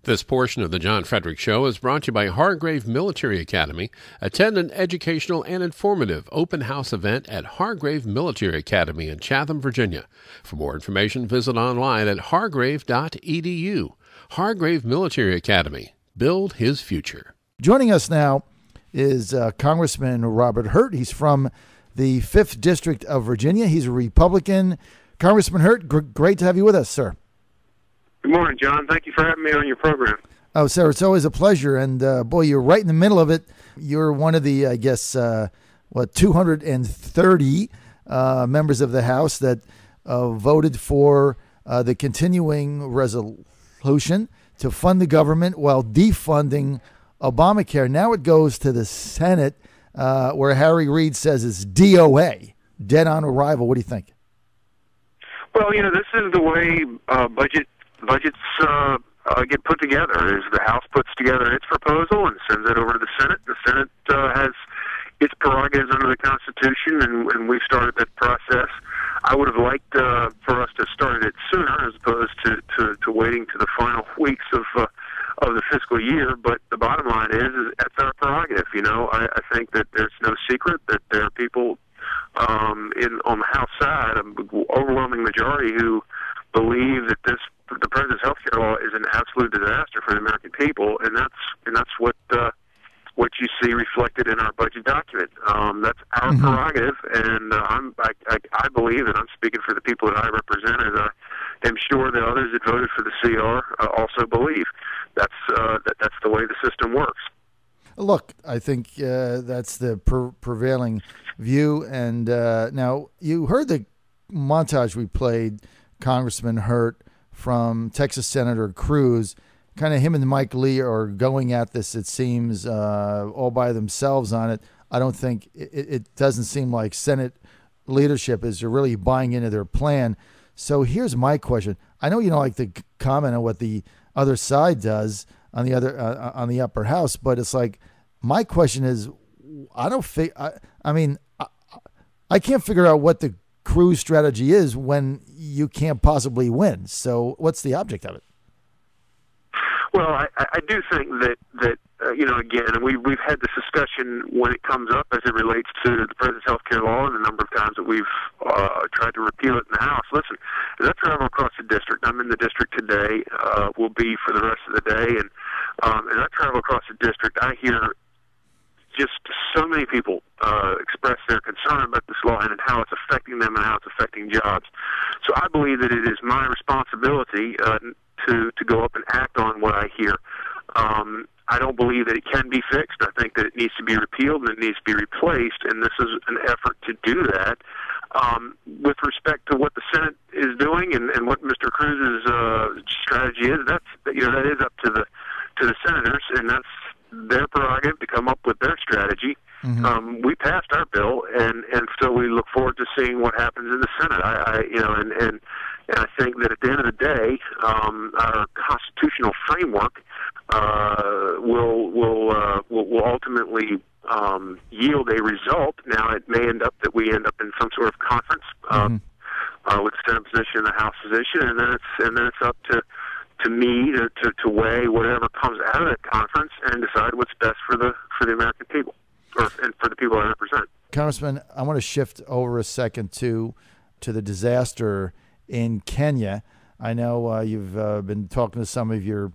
This portion of the John Fredericks Show is brought to you by Hargrave Military Academy. Attend an educational and informative open house event at Hargrave Military Academy in Chatham, Virginia. For more information, visit online at hargrave.edu. Hargrave Military Academy. Build his future. Joining us now is Congressman Robert Hurt. He's from the 5th District of Virginia. He's a Republican. Congressman Hurt, great to have you with us, sir. Good morning, John. Thank you for having me on your program. Oh, sir, it's always a pleasure. And, boy, you're right in the middle of it. You're one of the, 230 members of the House that voted for the continuing resolution to fund the government while defunding Obamacare. Now it goes to the Senate, where Harry Reid says it's DOA, dead on arrival. What do you think? Well, this is the way budgets get put together. Is the House puts together its proposal and sends it over to the Senate. The Senate has its prerogatives under the Constitution, and we've started that process. I would have liked for us to start it sooner, as opposed to waiting to the final weeks of the fiscal year. But the bottom line is that's our prerogative. I think that there's no secret that there are people on the House side, an overwhelming majority, who believe that the president's health care law is an absolute disaster for the American people, and that's what you see reflected in our budget document. That's our prerogative, and I believe, and I'm speaking for the people that I represent, and I am sure that others that voted for the CR also believe that's the way the system works. Look, I think that's the prevailing view. And now you heard the montage we played, Congressman Hurt, from Texas Senator Cruz. Kind of him and Mike Lee are going at this, it seems, all by themselves on it. I don't think it doesn't seem like Senate leadership is really buying into their plan. So here's my question. I know you don't like to comment on what the other side does on the upper house, but it's like, my question is, I can't figure out what the Cruz strategy is when you can't possibly win. So what's the object of it? Well, I do think that again, and we've had this discussion when it comes up as it relates to the president's health care law, and the number of times that we've tried to repeal it in the House. Listen, as I travel across the district, I'm in the district today, will be for the rest of the day, and as I travel across the district, I hear just so many people express their concern about this law and how it's affecting them and how it's affecting jobs. So I believe that it is my responsibility to go up and act on what I hear. I don't believe that it can be fixed. I think that it needs to be repealed and it needs to be replaced, and this is an effort to do that. With respect to what the Senate is doing and what Mr. Cruz's strategy is, that is up to the senators, and that's their prerogative to come up with their strategy. Mm-hmm. We passed our bill, and so we look forward to seeing what happens in the Senate. And I think that at the end of the day, our constitutional framework will ultimately yield a result. Now, it may end up that we end up in some sort of conference with the Senate position and the House position, and then it's up to me to weigh whatever comes out of that conference and decide what's best for the American people, and for the people I represent. Congressman, I want to shift over a second to the disaster in Kenya. I know you've been talking to some of your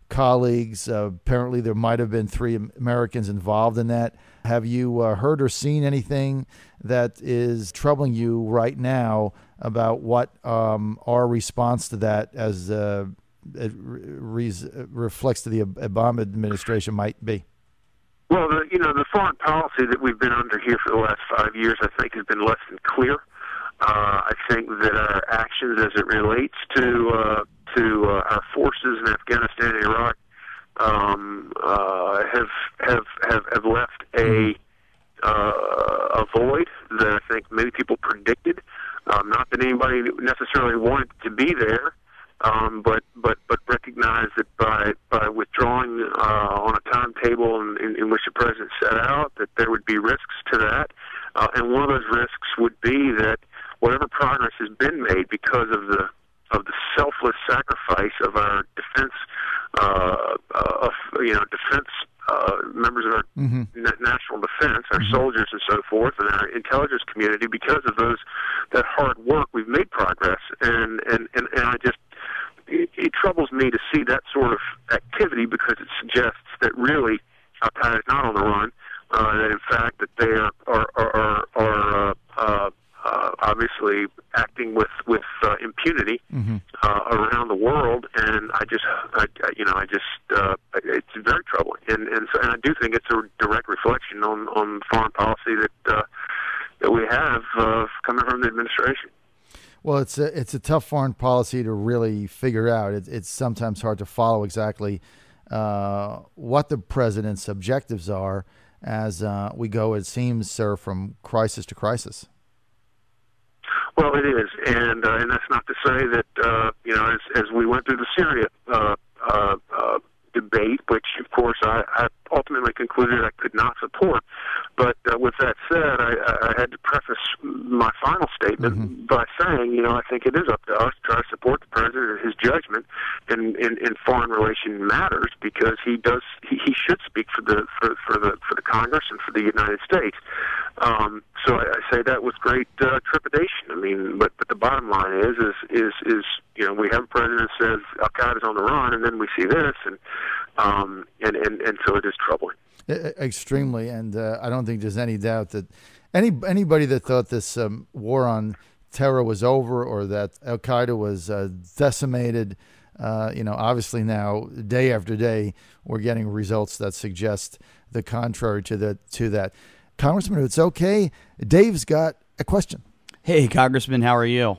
colleagues. Apparently there might have been 3 Americans involved in that. Have you heard or seen anything that is troubling you right now about what our response to that as it reflects to the Obama administration might be? Well, the foreign policy that we've been under here for the last 5 years, I think, has been less than clear. I think that our actions as it relates to our forces in Afghanistan and Iraq have left a void that I think many people predicted. Not that anybody necessarily wanted to be there, but recognize that by withdrawing on a timetable in which the president set out, that there would be risks to that, and one of those risks would be that whatever progress has been made because of the selfless sacrifice of our defense defense members of our national defense, our soldiers and so forth, and our intelligence community. Because of that hard work, we've made progress, and I just, it troubles me to see that sort of activity, because it suggests that really Al-Qaeda is not on the run, that in fact that they are obviously acting with impunity around the world, and it's very troubling, and I do think it's a direct reflection on foreign policy that we have coming from the administration. Well, it's a tough foreign policy to really figure out. It's sometimes hard to follow exactly what the president's objectives are as we go, it seems, sir, from crisis to crisis. Well, it is, and that's not to say that as we went through the Syria debate, which of course I ultimately concluded I could not support. But with that said, I had to preface my final statement by saying, I think it is up to us to try to support the president and his judgment in foreign relation matters, because he should speak for the Congress and for the United States. So I say that with great trepidation. I mean, but the bottom line is we have a president who says Al-Qaeda is on the run, and then we see this, and so it is troubling. Extremely, and I don't think there's any doubt that anybody that thought this war on terror was over, or that Al-Qaeda was decimated, obviously now, day after day, we're getting results that suggest the contrary to that. Congressman, if it's okay, Dave's got a question. Hey, Congressman, how are you?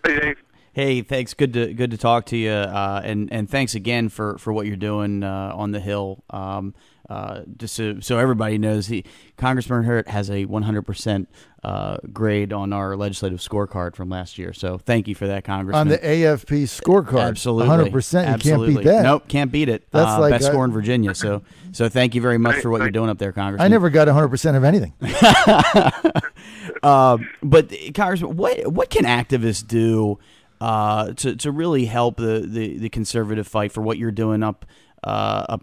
Hey, Dave. Hey, thanks. Good to talk to you, and thanks again for what you're doing on the Hill. Just so everybody knows, Congressman Hurt has a 100% grade on our legislative scorecard from last year. So thank you for that, Congressman. On the AFP scorecard, absolutely, 100%. Absolutely. You can't beat that. Nope, can't beat it. That's like best score in Virginia. So thank you very much for what you're doing up there, Congressman. I never got 100% of anything. But Congressman, what can activists do to really help the conservative fight for what you're doing up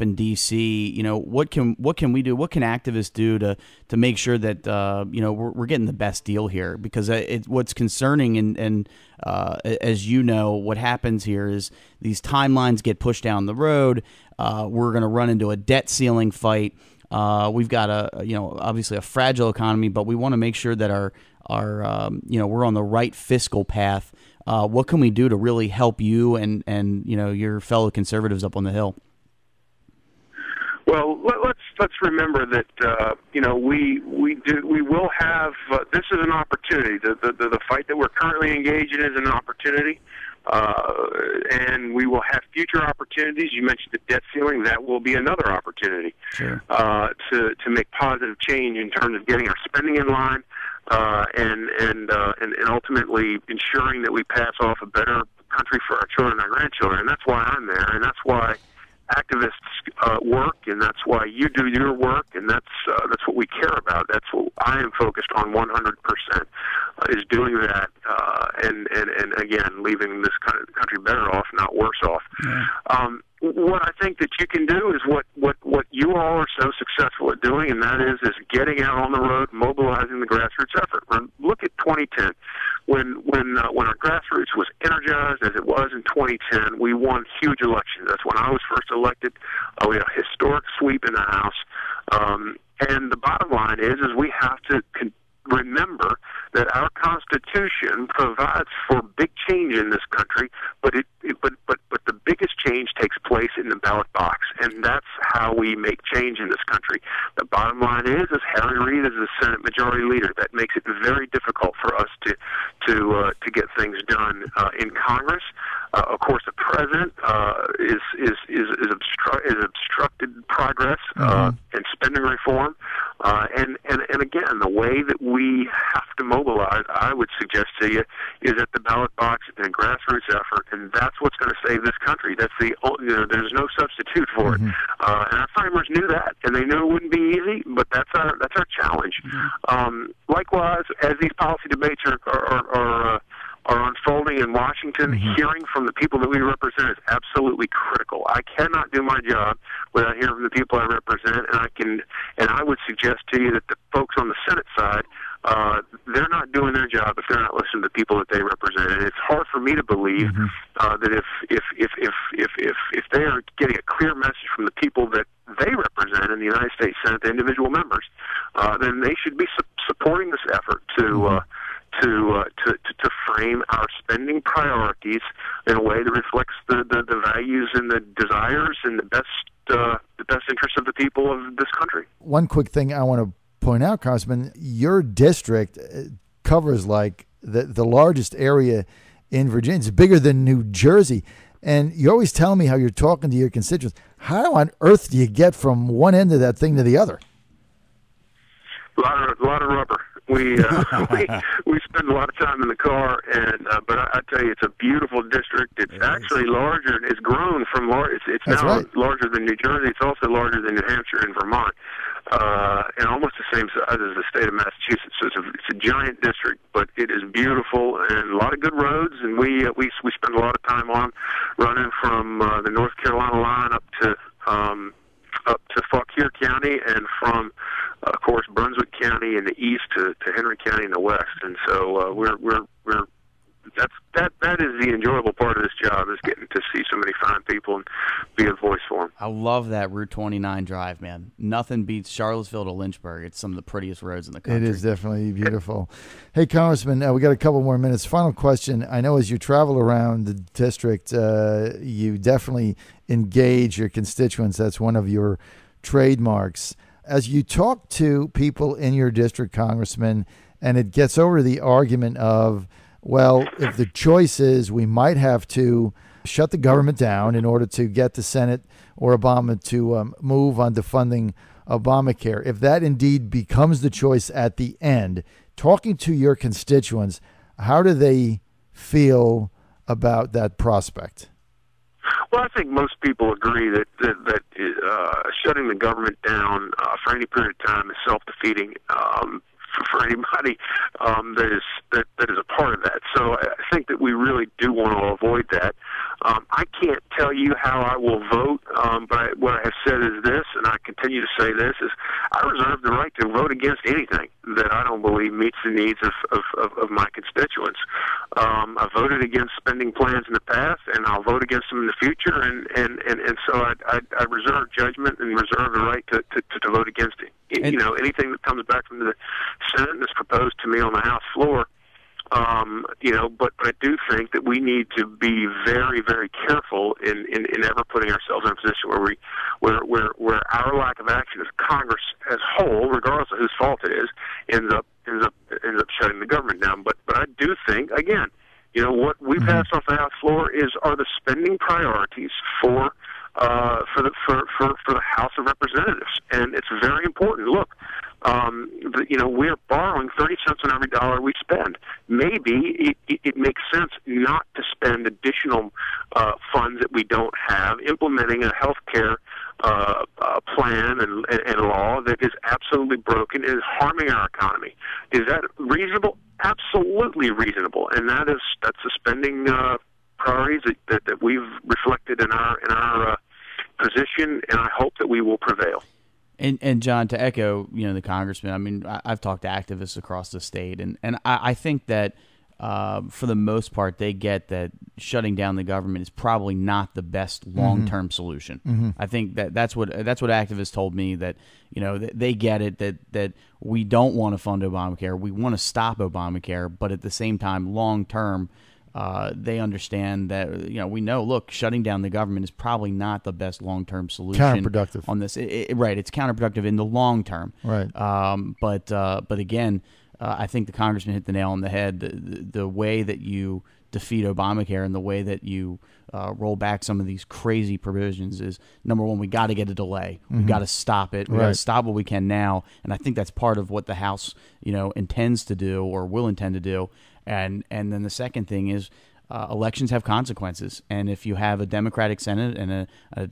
in D.C.? What can we do? What can activists do to make sure that we're getting the best deal here? Because what's concerning, and as you know, what happens here is these timelines get pushed down the road. We're going to run into a debt ceiling fight. We've got obviously a fragile economy, but we want to make sure that our we're on the right fiscal path. What can we do to really help you and your fellow conservatives up on the Hill? Well, let's remember that we will have this is an opportunity. The fight that we're currently engaged in is an opportunity, and we will have future opportunities. You mentioned the debt ceiling; that will be another opportunity. Sure. To make positive change in terms of getting our spending in line, and ultimately ensuring that we pass off a better country for our children and our grandchildren. And that's why I'm there, and that's why activists work, and that's why you do your work, and that's what we care about. That's what I am focused on 100%, is doing that, and again, leaving this country better off, not worse off. Yeah. What I think that you can do is what you all are so successful at doing, and that is getting out on the road, mobilizing the grassroots effort. Look at 2010, when our grassroots was energized as it was in 2010. We won huge elections. That's when I was first elected. We had a historic sweep in the House, and the bottom line is we have to remember that our Constitution provides for big change in this country, but the biggest change takes place in the ballot box, and that's how we make change in this country. The bottom line is Harry Reid is the Senate Majority Leader. That makes it very difficult for us to get things done in Congress. Of course, the president is obstructed progress and spending reform, and again, the way that we have to mobilize, I would suggest to you, is at the ballot box and the grassroots effort, and that's what's going to save this country. That's there's no substitute for it, and our framers knew that, and they knew it wouldn't be easy, but that's our challenge. Likewise, as these policy debates are are unfolding in Washington, hearing from the people that we represent is absolutely critical. I cannot do my job without hearing from the people I represent, and I would suggest to you that the folks on the Senate side, they're not doing their job if they're not listening to the people that they represent. And it's hard for me to believe that if they are getting a clear message from the people that they represent in the United States Senate, the individual members, then they should be supporting this effort to frame our spending priorities in a way that reflects the values and the desires and the best interests of the people of this country. One quick thing I want to point out, Congressman, your district covers like the largest area in Virginia. It's bigger than New Jersey. And you always tell me how you're talking to your constituents. How on earth do you get from one end of that thing to the other? A lot of rubber. We spend a lot of time in the car, and but I tell you, it's a beautiful district. It's actually larger. It's grown from large. It's now larger than New Jersey. It's also larger than New Hampshire and Vermont, and almost the same size as the state of Massachusetts. So it's a giant district, but it is beautiful and a lot of good roads. And we spend a lot of time on running from the North Carolina line up to Fauquier County, and from, of course, Brunswick County in the east to Henry County in the west. And so that is the enjoyable part of this job, is getting to see so many fine people and be a voice for them. I love that Route 29 drive, man. Nothing beats Charlottesville to Lynchburg. It's some of the prettiest roads in the country. It is definitely beautiful. Hey, Congressman, we got a couple more minutes. Final question. I know as you travel around the district, you definitely engage your constituents. That's one of your trademarks. As you talk to people in your district, Congressman, and it gets over the argument of, well, if the choice is we might have to shut the government down in order to get the Senate or Obama to move on to funding Obamacare, if that indeed becomes the choice at the end, talking to your constituents, how do they feel about that prospect? Well, I think most people agree that shutting the government down for any period of time is self-defeating for anybody that is a part of that. So I think that we really do want to avoid that. I can't tell you how I will vote, but what I have said is this, and I continue to say this, is I reserve the right to vote against anything that I don't believe meets the needs of my constituents. I've voted against spending plans in the past, and I'll vote against them in the future, and so I reserve judgment and reserve the right to vote against it. Anything that comes back from the Senate and is proposed to me on the House floor. But I do think that we need to be very, very careful in ever putting ourselves in a position where our lack of action as Congress as whole, regardless of whose fault it is, ends up shutting the government down. But I do think, again, what we passed off the House floor are the spending priorities for the House of Representatives, and it's very important. Look, we're borrowing 30 cents on every dollar we spend. Maybe it makes sense not to spend additional funds that we don't have, implementing a health care plan and law that is absolutely broken and is harming our economy. Is that reasonable? Absolutely reasonable, and that's the spending priorities that we've reflected in our position, and I hope that we will prevail. And John, to echo, the congressman, I mean, I've talked to activists across the state, and I think that for the most part, they get that shutting down the government is probably not the best long-term solution. I think that's what activists told me, that they get it, that we don't want to fund Obamacare, we want to stop Obamacare, but at the same time, long-term, they understand that, we know, look, shutting down the government is probably not the best long-term solution. Counterproductive. On this. Right. It's counterproductive in the long term. Right. But again, I think the congressman hit the nail on the head. The way that you defeat Obamacare and the way that you roll back some of these crazy provisions is, number one, we got to get a delay. We got to stop it. We got to stop what we can now. And I think that's part of what the House, intends to do or will intend to do. And then the second thing is, elections have consequences, and if you have a Democratic Senate and a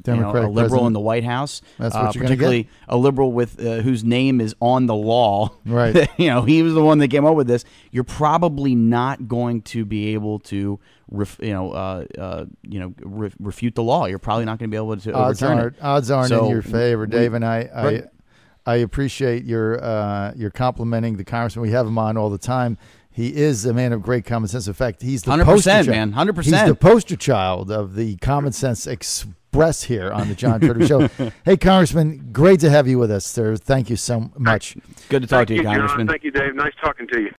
liberal president in the White House, that's what you're particularly get. A liberal with whose name is on the law, right? He was the one that came up with this. You're probably not going to be able to, refute the law. You're probably not going to be able to overturn it. Odds aren't in your favor, Dave. And I appreciate your complimenting the congressman. We have him on all the time. He is a man of great common sense. In fact, he's the 100%, man, 100%. He's the poster child of the common sense expressed here on the John Fredericks Show. Hey, Congressman, great to have you with us, sir. Thank you so much. Good to talk to you, Congressman. John. Thank you, Dave. Nice talking to you.